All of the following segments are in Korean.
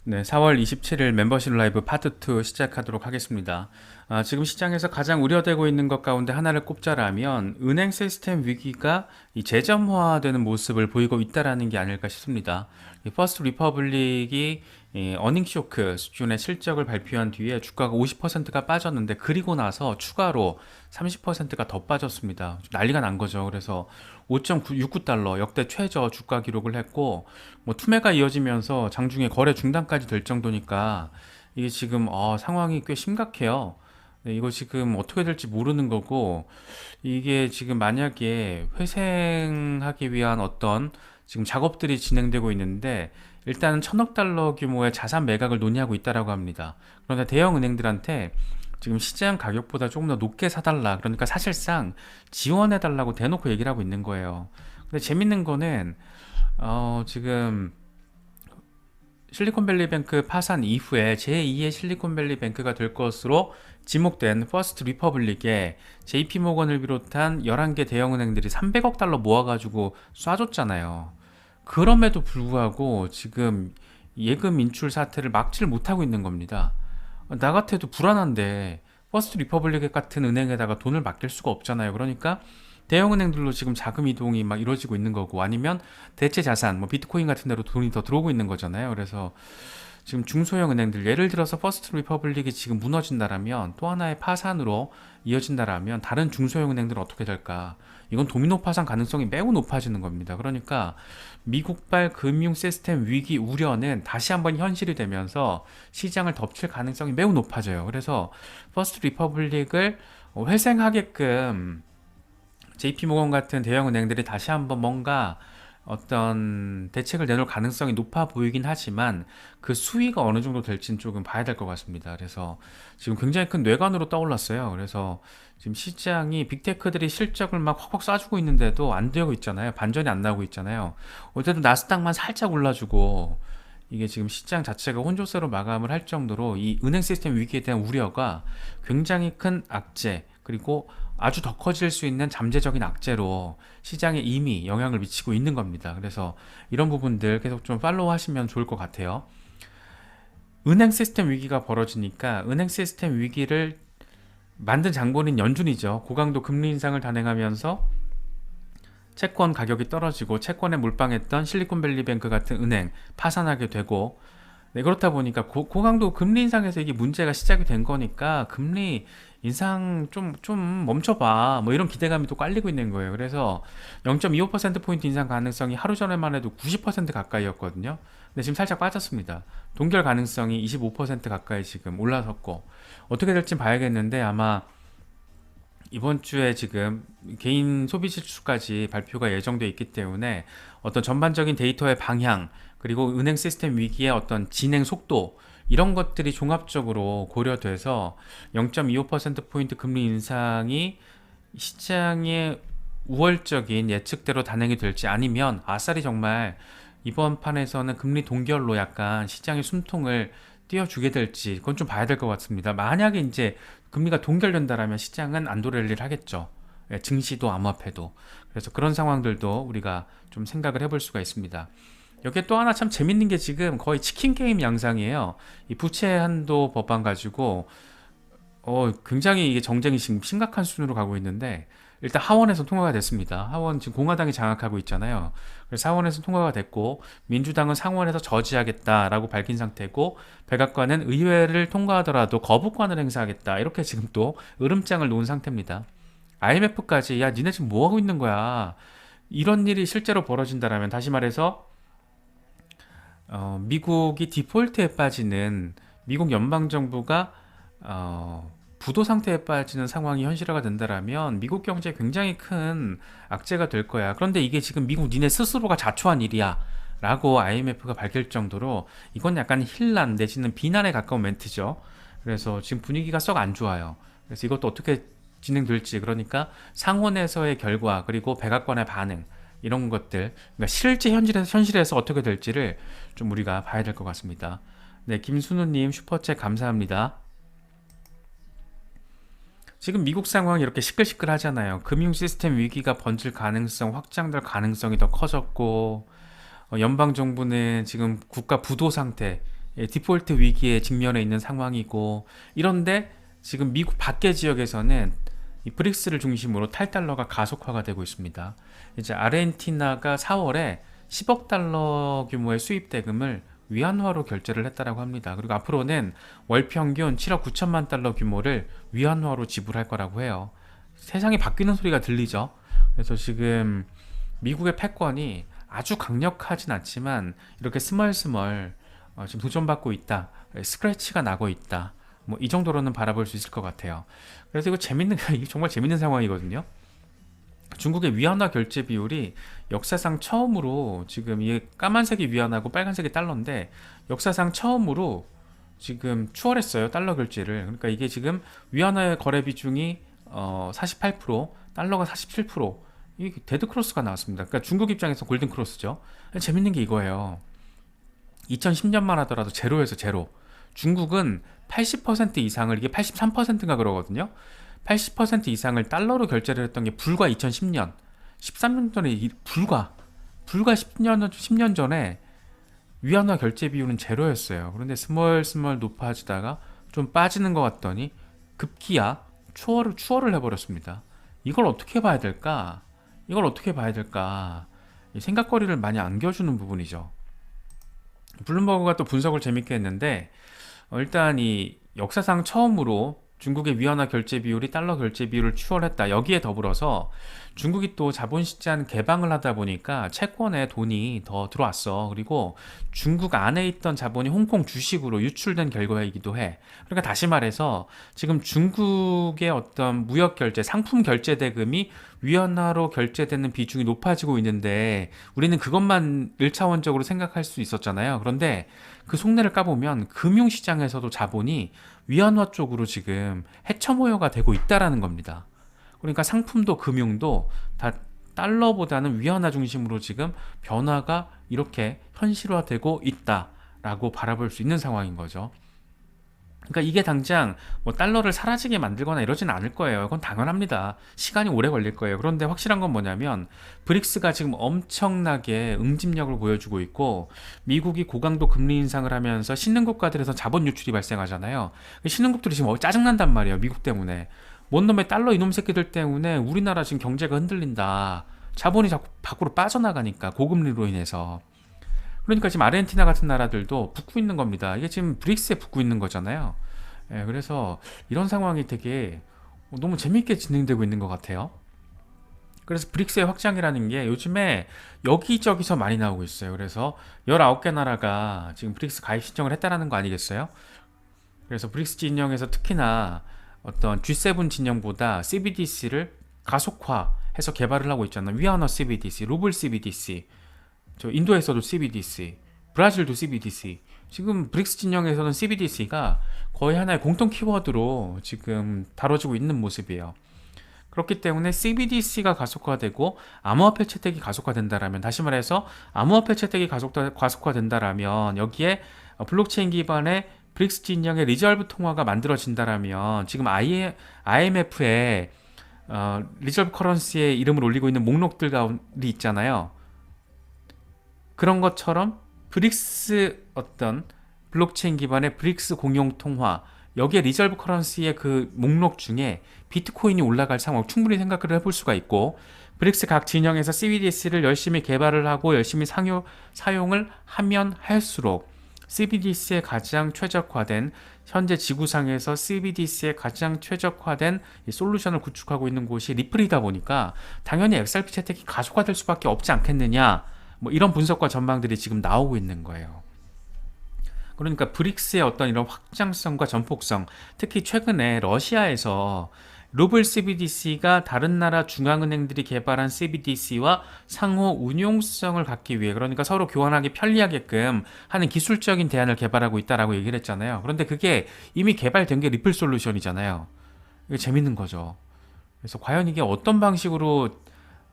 네, 4월 27일 멤버십 라이브 파트 2 시작하도록 하겠습니다. 지금 시장에서 가장 우려되고 있는 것 가운데 하나를 꼽자라면 은행 시스템 위기가 이 재점화되는 모습을 보이고 있다라는 게 아닐까 싶습니다. 이 퍼스트 리퍼블릭이 어닝 쇼크 수준의 실적을 발표한 뒤에 주가가 50%가 빠졌는데 그리고 나서 추가로 30%가 더 빠졌습니다. 난리가 난 거죠. 그래서 5.69달러 역대 최저 주가 기록을 했고 뭐 투매가 이어지면서 장중에 거래 중단까지 될 정도니까 이게 지금 상황이 꽤 심각해요. 네, 이거 지금 어떻게 될지 모르는 거고 이게 지금 만약에 회생하기 위한 어떤 지금 작업들이 진행되고 있는데 일단은 1,000억 달러 규모의 자산 매각을 논의하고 있다라고 합니다. 그런데 대형 은행들한테 지금 시장 가격보다 조금 더 높게 사달라. 그러니까 사실상 지원해달라고 대놓고 얘기를 하고 있는 거예요. 근데 재밌는 거는 지금 실리콘밸리뱅크 파산 이후에 제2의 실리콘밸리뱅크가 될 것으로 지목된 퍼스트 리퍼블릭에 JP모건을 비롯한 11개 대형은행들이 300억 달러 모아가지고 쏴줬잖아요. 그럼에도 불구하고 지금 예금 인출 사태를 막지를 못하고 있는 겁니다. 나 같아도 불안한데 퍼스트 리퍼블릭 같은 은행에다가 돈을 맡길 수가 없잖아요. 그러니까 대형은행들로 지금 자금 이동이 막 이루어지고 있는 거고 아니면 대체 자산, 뭐 비트코인 같은 데로 돈이 더 들어오고 있는 거잖아요. 그래서 지금 중소형 은행들 예를 들어서 퍼스트 리퍼블릭이 지금 무너진다라면 또 하나의 파산으로 이어진다라면 다른 중소형 은행들은 어떻게 될까? 이건 도미노 파산 가능성이 매우 높아지는 겁니다. 그러니까 미국발 금융 시스템 위기 우려는 다시 한번 현실이 되면서 시장을 덮칠 가능성이 매우 높아져요. 그래서 퍼스트 리퍼블릭을 회생하게끔 JP모건 같은 대형 은행들이 다시 한번 뭔가 어떤 대책을 내놓을 가능성이 높아 보이긴 하지만 그 수위가 어느 정도 될지는 조금 봐야 될 것 같습니다. 그래서 지금 굉장히 큰 뇌관으로 떠올랐어요. 그래서 지금 시장이 빅테크들이 실적을 막 확확 쏴주고 있는데도 안 되고 있잖아요. 반전이 안 나오고 있잖아요. 어쨌든 나스닥만 살짝 올라주고 이게 지금 시장 자체가 혼조세로 마감을 할 정도로 이 은행 시스템 위기에 대한 우려가 굉장히 큰 악재 그리고 아주 더 커질 수 있는 잠재적인 악재로 시장에 이미 영향을 미치고 있는 겁니다. 그래서 이런 부분들 계속 좀 팔로우 하시면 좋을 것 같아요. 은행 시스템 위기가 벌어지니까 은행 시스템 위기를 만든 장본인 연준이죠. 고강도 금리 인상을 단행하면서 채권 가격이 떨어지고 채권에 몰빵했던 실리콘밸리뱅크 같은 은행 파산하게 되고 네, 그렇다 보니까 고강도 금리 인상에서 이게 문제가 시작이 된 거니까 금리 인상 좀 멈춰봐 뭐 이런 기대감이 또 깔리고 있는 거예요. 그래서 0.25%포인트 인상 가능성이 하루 전에만 해도 90% 가까이였거든요. 근데 지금 살짝 빠졌습니다. 동결 가능성이 25% 가까이 지금 올라섰고 어떻게 될지 봐야겠는데 아마 이번 주에 지금 개인 소비 지수까지 발표가 예정돼 있기 때문에 어떤 전반적인 데이터의 방향 그리고 은행 시스템 위기의 어떤 진행 속도 이런 것들이 종합적으로 고려돼서 0.25%포인트 금리 인상이 시장의 우월적인 예측대로 단행이 될지 아니면 아싸리 정말 이번 판에서는 금리 동결로 약간 시장의 숨통을 띄워주게 될지 그건 좀 봐야 될 것 같습니다. 만약에 이제 금리가 동결된다라면 시장은 안도랠리를 하겠죠. 예, 증시도 암호화폐도. 그래서 그런 상황들도 우리가 좀 생각을 해볼 수가 있습니다. 여기에 또 하나 참 재밌는 게 지금 거의 치킨 게임 양상이에요. 이 부채 한도 법안 가지고 굉장히 이게 정쟁이 지금 심각한 수준으로 가고 있는데 일단 하원에서 통과가 됐습니다. 하원 지금 공화당이 장악하고 있잖아요. 그래서 하원에서 통과가 됐고 민주당은 상원에서 저지하겠다라고 밝힌 상태고 백악관은 의회를 통과하더라도 거부권을 행사하겠다 이렇게 지금 또 으름장을 놓은 상태입니다. IMF까지 야 니네 지금 뭐 하고 있는 거야? 이런 일이 실제로 벌어진다라면 다시 말해서 미국이 디폴트에 빠지는 미국 연방정부가 부도 상태에 빠지는 상황이 현실화가 된다라면 미국 경제에 굉장히 큰 악재가 될 거야. 그런데 이게 지금 미국 니네 스스로가 자초한 일이야. 라고 IMF가 밝힐 정도로 이건 약간 힐난 내지는 비난에 가까운 멘트죠. 그래서 지금 분위기가 썩 안 좋아요. 그래서 이것도 어떻게 진행될지 그러니까 상원에서의 결과 그리고 백악관의 반응 이런 것들 그러니까 실제 현실에서 어떻게 될지를 좀 우리가 봐야 될 것 같습니다. 네, 김순우님 슈퍼챗 감사합니다. 지금 미국 상황이 이렇게 시끌시끌 하잖아요. 금융 시스템 위기가 번질 가능성, 확장될 가능성이 더 커졌고 연방 정부는 지금 국가 부도 상태 디폴트 위기에 직면해 있는 상황이고, 이런데 지금 미국 밖의 지역에서는 이 브릭스를 중심으로 탈달러가 가속화가 되고 있습니다. 이제 아르헨티나가 4월에 10억 달러 규모의 수입 대금을 위안화로 결제를 했다라고 합니다. 그리고 앞으로는 월 평균 7억 9천만 달러 규모를 위안화로 지불할 거라고 해요. 세상이 바뀌는 소리가 들리죠. 그래서 지금 미국의 패권이 아주 강력하진 않지만 이렇게 스멀스멀 지금 도전받고 있다, 스크래치가 나고 있다, 뭐 이 정도로는 바라볼 수 있을 것 같아요. 그래서 이거 재밌는 이게 정말 재밌는 상황이거든요. 중국의 위안화 결제 비율이 역사상 처음으로, 지금 이 까만색이 위안화고 빨간색이 달러인데 역사상 처음으로 지금 추월했어요, 달러 결제를. 그러니까 이게 지금 위안화의 거래 비중이 48%, 달러가 47%, 이게 데드 크로스가 나왔습니다. 그러니까 중국 입장에서 골든 크로스죠. 재밌는 게 이거예요. 2010년만 하더라도 제로에서 제로. 중국은 80% 이상을, 이게 83%인가 그러거든요. 80% 이상을 달러로 결제를 했던 게 불과 2010년, 13년 전에 불과 10년 전에 위안화 결제 비율은 제로였어요. 그런데 스멀스멀 높아지다가 좀 빠지는 것 같더니 급기야 추월을 해버렸습니다. 이걸 어떻게 봐야 될까? 이걸 어떻게 봐야 될까? 생각거리를 많이 안겨주는 부분이죠. 블룸버그가 또 분석을 재밌게 했는데, 일단 이 역사상 처음으로 중국의 위안화 결제 비율이 달러 결제 비율을 추월했다. 여기에 더불어서 중국이 또 자본시장 개방을 하다 보니까 채권에 돈이 더 들어왔어. 그리고 중국 안에 있던 자본이 홍콩 주식으로 유출된 결과이기도 해. 그러니까 다시 말해서 지금 중국의 어떤 무역 결제, 상품 결제 대금이 위안화로 결제되는 비중이 높아지고 있는데 우리는 그것만 1차원적으로 생각할 수 있었잖아요. 그런데 그 속내를 까보면 금융시장에서도 자본이 위안화 쪽으로 지금 해처모여가 되고 있다라는 겁니다. 그러니까 상품도 금융도 다 달러보다는 위안화 중심으로 지금 변화가 이렇게 현실화되고 있다라고 바라볼 수 있는 상황인 거죠. 그러니까 이게 당장 뭐 달러를 사라지게 만들거나 이러진 않을 거예요. 그건 당연합니다. 시간이 오래 걸릴 거예요. 그런데 확실한 건 뭐냐면 브릭스가 지금 엄청나게 응집력을 보여주고 있고, 미국이 고강도 금리 인상을 하면서 신흥국가들에서 자본 유출이 발생하잖아요. 신흥국들이 지금 짜증난단 말이에요. 미국 때문에. 뭔 놈의 달러 이놈 새끼들 때문에 우리나라 지금 경제가 흔들린다. 자본이 자꾸 밖으로 빠져나가니까, 고금리로 인해서. 그러니까 지금 아르헨티나 같은 나라들도 붙고 있는 겁니다. 이게 지금 브릭스에 붙고 있는 거잖아요. 그래서 이런 상황이 되게 너무 재밌게 진행되고 있는 것 같아요. 그래서 브릭스의 확장이라는 게 요즘에 여기저기서 많이 나오고 있어요. 그래서 19개 나라가 지금 브릭스 가입 신청을 했다는 거 아니겠어요? 그래서 브릭스 진영에서 특히나 어떤 G7 진영보다 CBDC를 가속화해서 개발을 하고 있잖아요. 위안화 CBDC, 루블 CBDC, 저 인도에서도 CBDC, 브라질도 CBDC. 지금 브릭스 진영에서는 CBDC가 거의 하나의 공통 키워드로 지금 다뤄지고 있는 모습이에요. 그렇기 때문에 CBDC가 가속화되고 암호화폐 채택이 가속화된다라면, 다시 말해서 암호화폐 채택이 가속화된다라면 여기에 블록체인 기반의 브릭스 진영의 리저브 통화가 만들어진다라면, 지금 IMF에 리저브 커런시의 이름을 올리고 있는 목록들이 있잖아요. 그런 것처럼 브릭스 어떤 블록체인 기반의 브릭스 공용 통화, 여기에 리저브 커런시의 그 목록 중에 비트코인이 올라갈 상황 충분히 생각을 해볼 수가 있고, 브릭스 각 진영에서 CBDC를 열심히 개발을 하고 열심히 사용을 하면 할수록 CBDC에 가장 최적화된, 현재 지구상에서 CBDC에 가장 최적화된 이 솔루션을 구축하고 있는 곳이 리플이다 보니까 당연히 XRP 채택이 가속화될 수밖에 없지 않겠느냐, 뭐 이런 분석과 전망들이 지금 나오고 있는 거예요. 그러니까 브릭스의 어떤 이런 확장성과 전폭성, 특히 최근에 러시아에서 루블 CBDC가 다른 나라 중앙은행들이 개발한 CBDC와 상호 운용성을 갖기 위해, 그러니까 서로 교환하기 편리하게끔 하는 기술적인 대안을 개발하고 있다라고 얘기를 했잖아요. 그런데 그게 이미 개발된 게 리플 솔루션이잖아요. 이게 재밌는 거죠. 그래서 과연 이게 어떤 방식으로,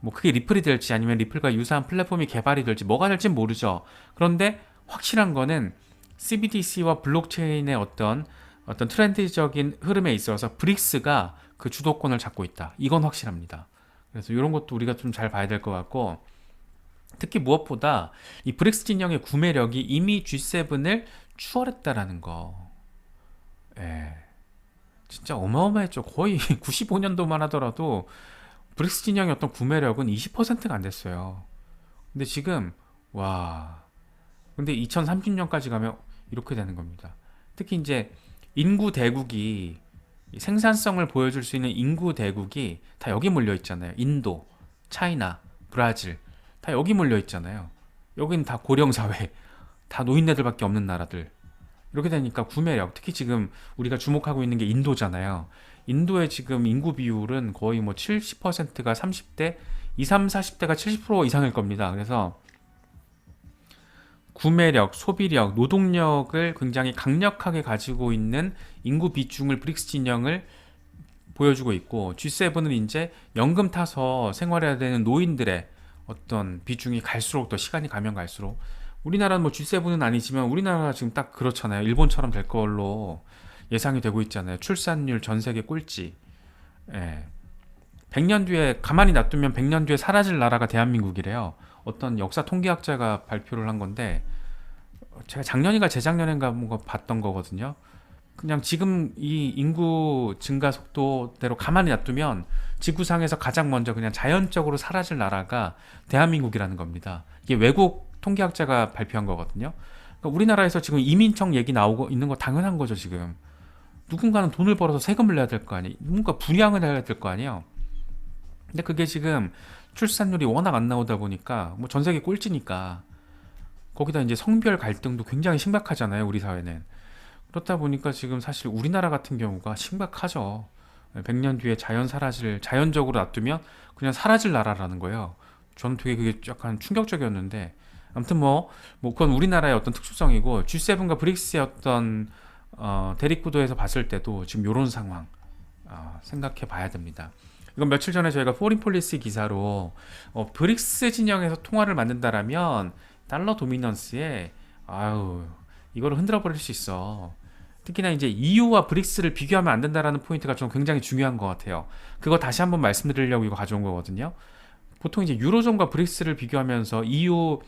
뭐 그게 리플이 될지 아니면 리플과 유사한 플랫폼이 개발이 될지 뭐가 될지 모르죠. 그런데 확실한 거는 CBDC와 블록체인의 어떤 트렌드적인 흐름에 있어서 브릭스가 그 주도권을 잡고 있다. 이건 확실합니다. 그래서 이런 것도 우리가 좀 잘 봐야 될 것 같고, 특히 무엇보다 이 브릭스 진영의 구매력이 이미 G7을 추월했다라는 거. 예. 진짜 어마어마했죠. 거의 95년도만 하더라도 브릭스 진영의 어떤 구매력은 20%가 안 됐어요. 근데 지금 와. 근데 2030년까지 가면 이렇게 되는 겁니다. 특히 이제 인구 대국이 생산성을 보여줄 수 있는 인구 대국이 다 여기 몰려 있잖아요. 인도, 차이나, 브라질 다 여기 몰려 있잖아요. 여기는 다 고령 사회, 다 노인네들밖에 없는 나라들. 이렇게 되니까 구매력, 특히 지금 우리가 주목하고 있는 게 인도잖아요. 인도의 지금 인구 비율은 거의 뭐 70%가 30대, 20, 40대가 70% 이상일 겁니다. 그래서 구매력, 소비력, 노동력을 굉장히 강력하게 가지고 있는 인구 비중을 브릭스 진영을 보여주고 있고, G7은 이제 연금 타서 생활해야 되는 노인들의 어떤 비중이 갈수록, 더 시간이 가면 갈수록, 우리나라는 뭐 G7은 아니지만 우리나라가 지금 딱 그렇잖아요. 일본처럼 될 걸로 예상이 되고 있잖아요. 출산율 전 세계 꼴찌. 예. 100년 뒤에, 가만히 놔두면 100년 뒤에 사라질 나라가 대한민국이래요. 어떤 역사 통계학자가 발표를 한 건데, 제가 작년인가 재작년인가 뭔가 봤던 거거든요. 그냥 지금 이 인구 증가 속도대로 가만히 놔두면 지구상에서 가장 먼저 그냥 자연적으로 사라질 나라가 대한민국이라는 겁니다. 이게 외국 통계학자가 발표한 거거든요. 그러니까 우리나라에서 지금 이민청 얘기 나오고 있는 거 당연한 거죠, 지금. 누군가는 돈을 벌어서 세금을 내야 될 거 아니에요. 누군가 분양을 해야 될 거 아니에요. 근데 그게 지금 출산율이 워낙 안 나오다 보니까 뭐 전 세계 꼴찌니까, 거기다 이제 성별 갈등도 굉장히 심각하잖아요, 우리 사회는. 그렇다 보니까 지금 사실 우리나라 같은 경우가 심각하죠. 100년 뒤에 자연적으로 놔두면 그냥 사라질 나라라는 거예요. 저는 되게 그게 약간 충격적이었는데, 아무튼 그건 우리나라의 어떤 특수성이고, G7과 브릭스의 어떤 대립구도에서 봤을 때도 지금 이런 상황 생각해 봐야 됩니다. 이건 며칠 전에 저희가 포린 폴리시 기사로 브릭스 진영에서 통화를 만든다라면 달러 도미넌스에 이거를 흔들어 버릴 수 있어. 특히나 이제 EU와 브릭스를 비교하면 안 된다라는 포인트가 좀 굉장히 중요한 것 같아요. 그거 다시 한번 말씀드리려고 이거 가져온 거거든요. 보통 이제 유로존과 브릭스를 비교하면서 EU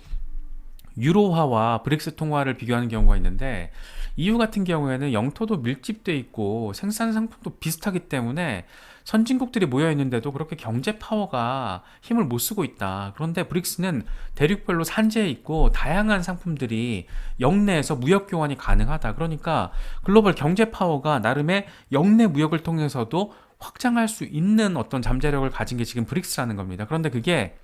유로화와 브릭스 통화를 비교하는 경우가 있는데, EU 같은 경우에는 영토도 밀집돼 있고 생산 상품도 비슷하기 때문에 선진국들이 모여 있는데도 그렇게 경제 파워가 힘을 못 쓰고 있다. 그런데 브릭스는 대륙별로 산재해 있고 다양한 상품들이 역내에서 무역 교환이 가능하다. 그러니까 글로벌 경제 파워가 나름의 역내 무역을 통해서도 확장할 수 있는 어떤 잠재력을 가진 게 지금 브릭스라는 겁니다. 그런데 그게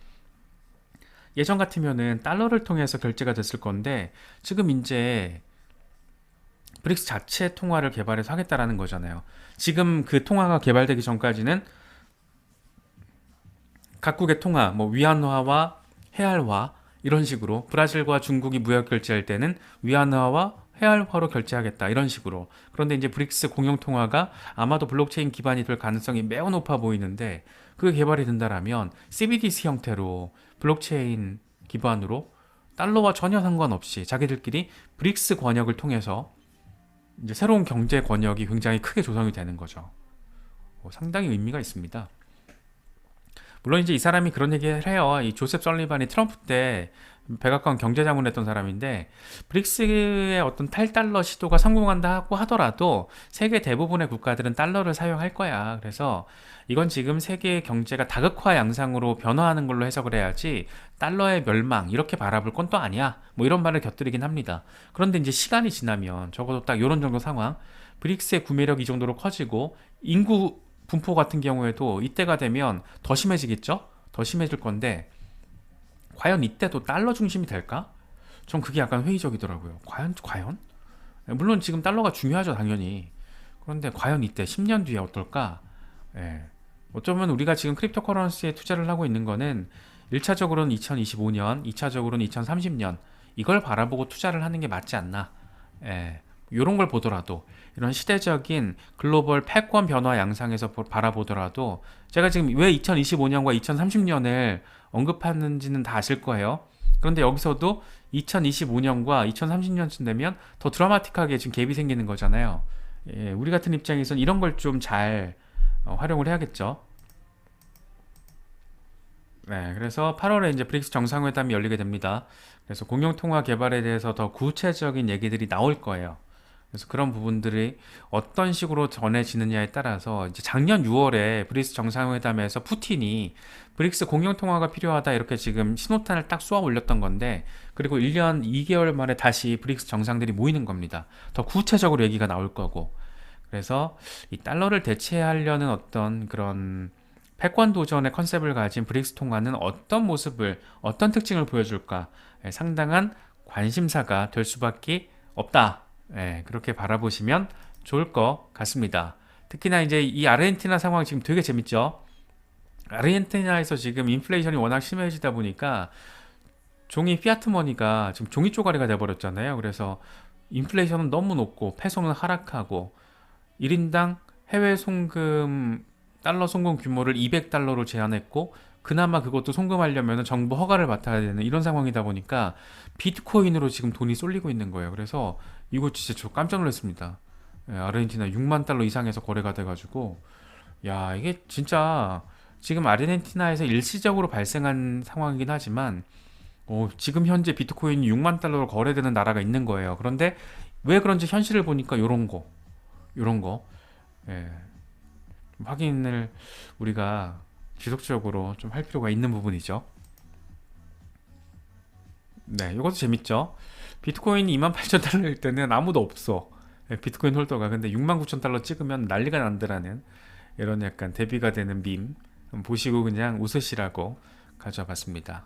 예전 같으면은 달러를 통해서 결제가 됐을 건데, 지금 이제 브릭스 자체 통화를 개발해서 하겠다라는 거잖아요. 지금 그 통화가 개발되기 전까지는 각국의 통화, 뭐 위안화와 헤알화 이런 식으로, 브라질과 중국이 무역 결제할 때는 위안화와 헤알화로 결제하겠다 이런 식으로. 그런데 이제 브릭스 공용 통화가 아마도 블록체인 기반이 될 가능성이 매우 높아 보이는데, 그게 개발이 된다라면 CBDC 형태로 블록체인 기반으로 달러와 전혀 상관없이 자기들끼리 브릭스 권역을 통해서 이제 새로운 경제 권역이 굉장히 크게 조성이 되는 거죠. 상당히 의미가 있습니다. 물론 이제 이 사람이 그런 얘기를 해요. 이 조셉 설리반이 트럼프 때 백악관 경제자문을 했던 사람인데, 브릭스의 어떤 탈달러 시도가 성공한다고 하더라도 세계 대부분의 국가들은 달러를 사용할 거야. 그래서 이건 지금 세계 경제가 다극화 양상으로 변화하는 걸로 해석을 해야지 달러의 멸망 이렇게 바라볼 건 또 아니야. 뭐 이런 말을 곁들이긴 합니다. 그런데 이제 시간이 지나면 적어도 딱 이런 정도 상황, 브릭스의 구매력이 이 정도로 커지고 인구 분포 같은 경우에도 이때가 되면 더 심해지겠죠? 더 심해질 건데, 과연 이때도 달러 중심이 될까? 전 그게 약간 회의적이더라고요. 과연? 물론 지금 달러가 중요하죠, 당연히. 그런데 과연 이때 10년 뒤에 어떨까? 예. 어쩌면 우리가 지금 크립토 커런시에 투자를 하고 있는 거는 1차적으로는 2025년, 2차적으로는 2030년 이걸 바라보고 투자를 하는 게 맞지 않나. 예. 이런 걸 보더라도, 이런 시대적인 글로벌 패권 변화 양상에서 바라보더라도, 제가 지금 왜 2025년과 2030년을 언급하는지는 다 아실 거예요. 그런데 여기서도 2025년과 2030년쯤 되면 더 드라마틱하게 지금 갭이 생기는 거잖아요. 예, 우리 같은 입장에선 이런 걸 좀 잘 활용을 해야겠죠. 네, 그래서 8월에 이제 브릭스 정상회담이 열리게 됩니다. 그래서 공용통화 개발에 대해서 더 구체적인 얘기들이 나올 거예요. 그래서 그런 부분들이 어떤 식으로 전해지느냐에 따라서 이제 작년 6월에 브릭스 정상회담에서 푸틴이 브릭스 공용통화가 필요하다 이렇게 지금 신호탄을 딱 쏘아 올렸던 건데, 그리고 1년 2개월 만에 다시 브릭스 정상들이 모이는 겁니다. 더 구체적으로 얘기가 나올 거고. 그래서 이 달러를 대체하려는 어떤 그런 패권 도전의 컨셉을 가진 브릭스 통화는 어떤 모습을, 어떤 특징을 보여줄까, 상당한 관심사가 될 수밖에 없다. 그렇게 바라보시면 좋을 것 같습니다. 특히나 이제 이 아르헨티나 상황 지금 되게 재밌죠? 아르헨티나에서 지금 인플레이션이 워낙 심해지다 보니까 종이 피아트 머니가 지금 종이 쪼가리가 돼버렸잖아요. 그래서 인플레이션은 너무 높고 페소는 하락하고 1인당 해외 송금 달러 송금 규모를 200달러로 제한했고, 그나마 그것도 송금하려면 정부 허가를 받아야 되는 이런 상황이다 보니까 비트코인으로 지금 돈이 쏠리고 있는 거예요. 그래서 이거 진짜 저 깜짝 놀랐습니다. 아르헨티나 6만 달러 이상에서 거래가 돼가지고, 야, 이게 진짜 지금 아르헨티나에서 일시적으로 발생한 상황이긴 하지만 지금 현재 비트코인이 6만 달러로 거래되는 나라가 있는 거예요. 그런데 왜 그런지 현실을 보니까 요런 거 예, 좀 확인을 우리가 지속적으로 좀 할 필요가 있는 부분이죠. 네, 이것도 재밌죠. 비트코인이 28,000달러일 때는 아무도 없어. 비트코인 홀더가. 근데 69,000달러 찍으면 난리가 난다라는 이런 약간 대비가 되는 밈 보시고 그냥 웃으시라고 가져와 봤습니다.